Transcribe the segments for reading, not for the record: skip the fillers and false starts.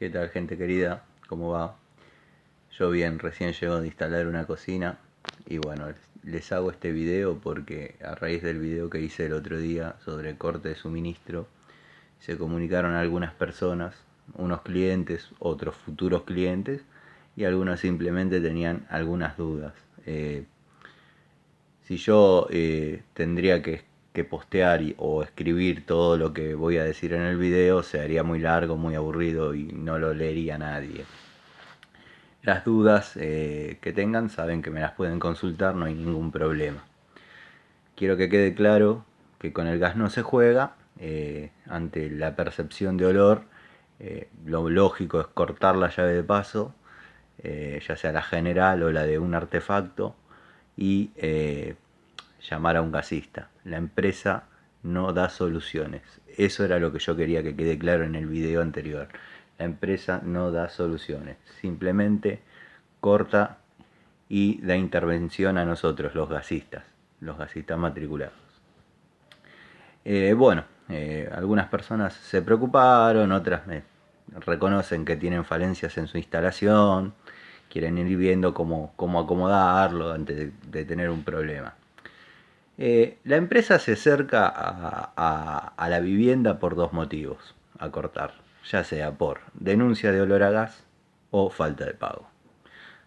¿Qué tal, gente querida? ¿Cómo va? Yo bien, recién llego de instalar una cocina y bueno, les hago este video porque a raíz del video que hice el otro día sobre corte de suministro, se comunicaron algunas personas, unos clientes, otros futuros clientes y algunos simplemente tenían algunas dudas. Si yo tendría que postear o escribir todo lo que voy a decir en el video, se haría muy largo, muy aburrido y no lo leería nadie. Las dudas que tengan saben que me las pueden consultar, no hay ningún problema. Quiero que quede claro que con el gas no se juega. Ante la percepción de olor, lo lógico es cortar la llave de paso, ya sea la general o la de un artefacto, y llamar a un gasista. La empresa no da soluciones. Eso era lo que yo quería que quede claro en el video anterior. La empresa no da soluciones. Simplemente corta y da intervención a nosotros, los gasistas matriculados. Algunas personas se preocuparon, otras me reconocen que tienen falencias en su instalación, quieren ir viendo cómo acomodarlo antes de tener un problema. La empresa se acerca a la vivienda por dos motivos a cortar, ya sea por denuncia de olor a gas o falta de pago.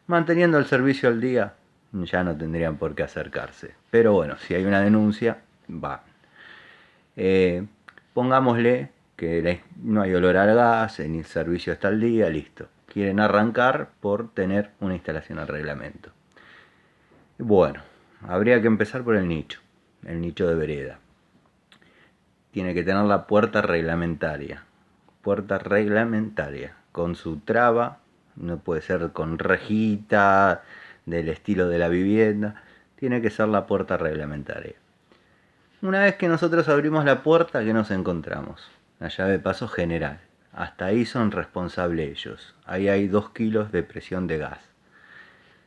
Manteniendo el servicio al día, ya no tendrían por qué acercarse. Pero bueno, si hay una denuncia, van. Pongámosle que no hay olor al gas, el servicio está al día, listo. Quieren arrancar por tener una instalación al reglamento. Bueno, habría que empezar por el nicho de vereda. Tiene que tener la puerta reglamentaria, con su traba, no puede ser con rejita, del estilo de la vivienda, tiene que ser la puerta reglamentaria. Una vez que nosotros abrimos la puerta, ¿qué nos encontramos? La llave de paso general. Hasta ahí son responsables ellos. Ahí hay 2 kilos de presión de gas.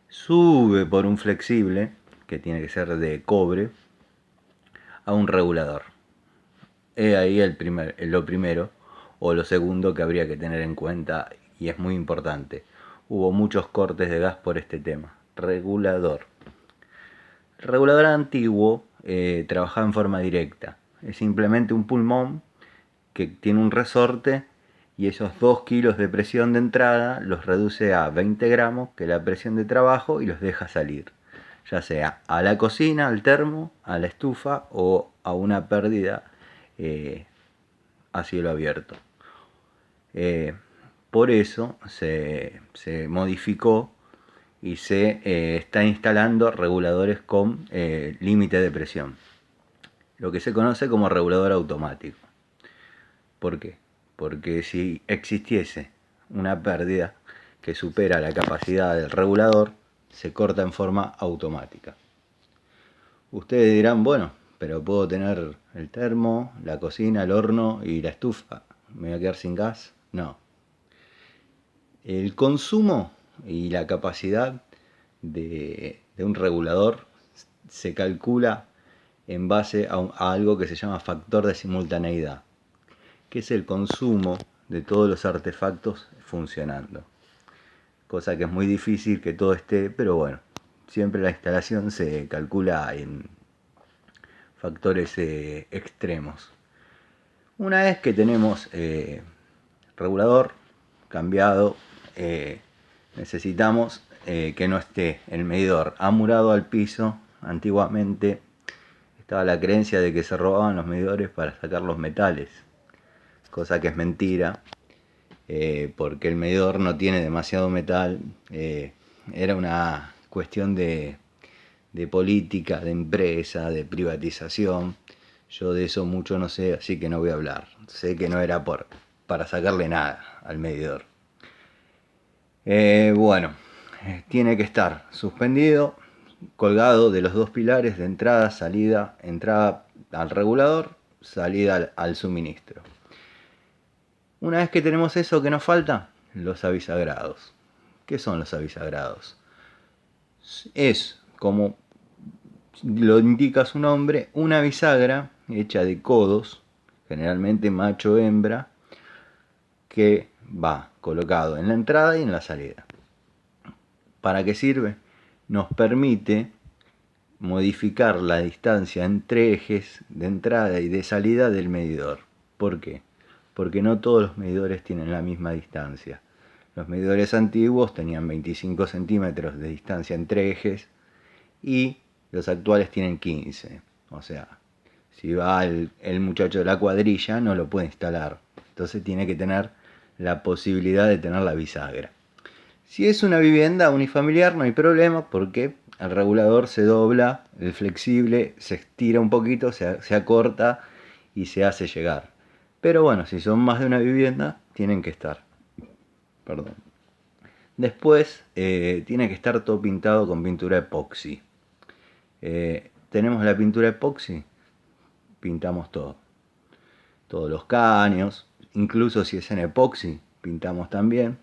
Sube por un flexible, que tiene que ser de cobre, a un regulador. Ahí lo primero, o lo segundo que habría que tener en cuenta, y es muy importante. Hubo muchos cortes de gas por este tema. Regulador. El regulador antiguo trabajaba en forma directa. Es simplemente un pulmón que tiene un resorte y esos 2 kilos de presión de entrada los reduce a 20 gramos, que es la presión de trabajo, y los deja salir. Ya sea a la cocina, al termo, a la estufa o a una pérdida a cielo abierto. Por eso se modificó y se está instalando reguladores con límite de presión, lo que se conoce como regulador automático. ¿Por qué? Porque si existiese una pérdida que supera la capacidad del regulador, se corta en forma automática. Ustedes dirán, bueno, pero puedo tener el termo, la cocina, el horno y la estufa. ¿Me voy a quedar sin gas? No. El consumo y la capacidad de un regulador se calcula en base a algo que se llama factor de simultaneidad, que es el consumo de todos los artefactos funcionando. Cosa que es muy difícil que todo esté, pero bueno, siempre la instalación se calcula en factores extremos. Una vez que tenemos regulador cambiado, necesitamos que no esté el medidor amurado al piso. Antiguamente estaba la creencia de que se robaban los medidores para sacar los metales, cosa que es mentira, porque el medidor no tiene demasiado metal. Era una cuestión de política, de empresa, de privatización. Yo de eso mucho no sé, así que no voy a hablar. Sé que no era para sacarle nada al medidor. Tiene que estar suspendido, colgado de los 2 pilares de entrada, salida, entrada al regulador, salida al suministro. Una vez que tenemos eso, ¿qué nos falta? Los avisagrados. ¿Qué son los avisagrados? Es, como lo indica su nombre, una bisagra hecha de codos, generalmente macho-hembra, que va colocado en la entrada y en la salida. ¿Para qué sirve? Nos permite modificar la distancia entre ejes de entrada y de salida del medidor. ¿Por qué? Porque no todos los medidores tienen la misma distancia. Los medidores antiguos tenían 25 centímetros de distancia entre ejes y los actuales tienen 15. O sea, si va el muchacho de la cuadrilla no lo puede instalar. Entonces tiene que tener la posibilidad de tener la bisagra. Si es una vivienda unifamiliar no hay problema porque el regulador se dobla, el flexible se estira un poquito, se acorta y se hace llegar. Pero bueno, si son más de una vivienda, tienen que estar. Perdón. Después tiene que estar todo pintado con pintura epoxi. Tenemos la pintura epoxi, pintamos todo. Todos los caños, incluso si es en epoxi, pintamos también.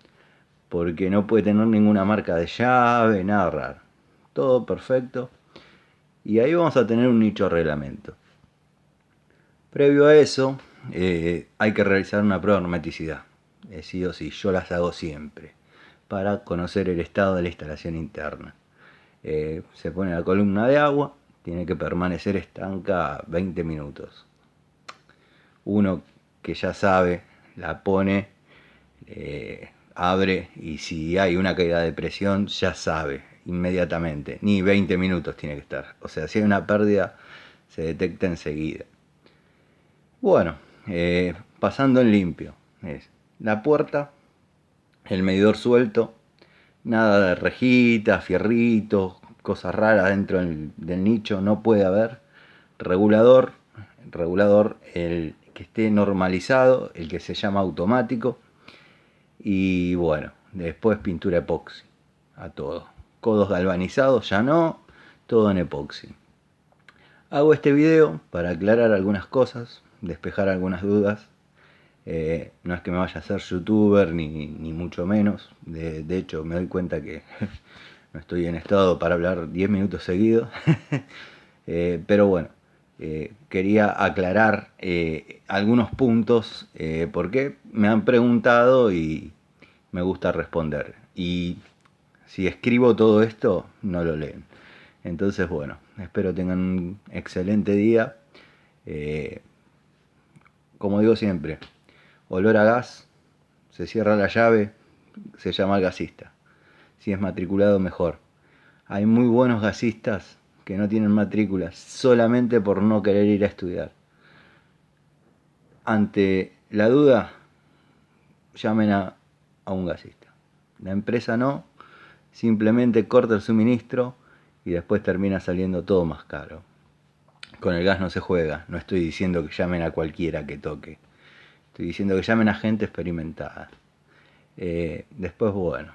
Porque no puede tener ninguna marca de llave, nada raro. Todo perfecto. Y ahí vamos a tener un nicho reglamento. Previo a eso, hay que realizar una prueba de hermeticidad. Sí o sí, yo las hago siempre. Para conocer el estado de la instalación interna. Se pone la columna de agua, tiene que permanecer estanca 20 minutos. Uno que ya sabe, la pone, abre y si hay una caída de presión ya sabe inmediatamente, ni 20 minutos tiene que estar. O sea, si hay una pérdida se detecta enseguida. Bueno, pasando en limpio, es la puerta, el medidor suelto, nada de rejitas, fierritos, cosas raras dentro del nicho, no puede haber. Regulador, el que esté normalizado, el que se llama automático. Y bueno, después pintura epoxi a todo. Codos galvanizados ya no, todo en epoxi. Hago este video para aclarar algunas cosas, despejar algunas dudas. No es que me vaya a ser youtuber ni mucho menos. De hecho me doy cuenta que no estoy en estado para hablar 10 minutos seguidos. Pero bueno, quería aclarar algunos puntos porque me han preguntado y me gusta responder. Y si escribo todo esto, no lo leen. Entonces, bueno, espero tengan un excelente día. Como digo siempre, olor a gas, se cierra la llave, se llama al gasista. Si es matriculado, mejor. Hay muy buenos gasistas que no tienen matrículas solamente por no querer ir a estudiar. Ante la duda, llamen a un gasista. La empresa no, simplemente corta el suministro y después termina saliendo todo más caro. Con el gas no se juega, no estoy diciendo que llamen a cualquiera que toque. Estoy diciendo que llamen a gente experimentada. Después, bueno,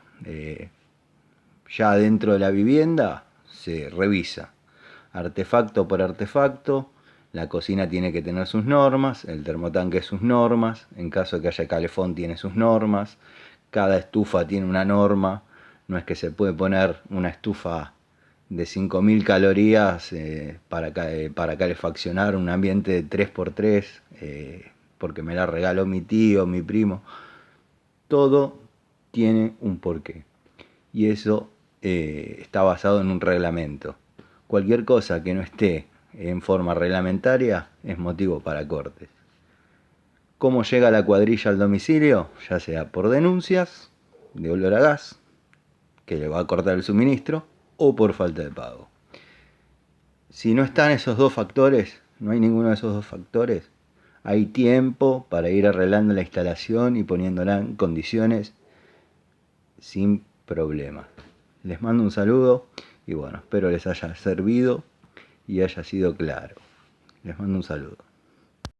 ya dentro de la vivienda se revisa artefacto por artefacto. La cocina tiene que tener sus normas, el termotanque sus normas, en caso de que haya calefón tiene sus normas, cada estufa tiene una norma, no es que se puede poner una estufa de 5000 calorías para calefaccionar un ambiente de 3x3 porque me la regaló mi tío, mi primo. Todo tiene un porqué y eso está basado en un reglamento. Cualquier cosa que no esté en forma reglamentaria es motivo para cortes. ¿Cómo llega la cuadrilla al domicilio? Ya sea por denuncias de olor a gas, que le va a cortar el suministro, o por falta de pago. Si no están esos dos factores, no hay ninguno de esos dos factores, hay tiempo para ir arreglando la instalación y poniéndola en condiciones sin problema. Les mando un saludo y bueno, espero les haya servido y haya sido claro. Les mando un saludo.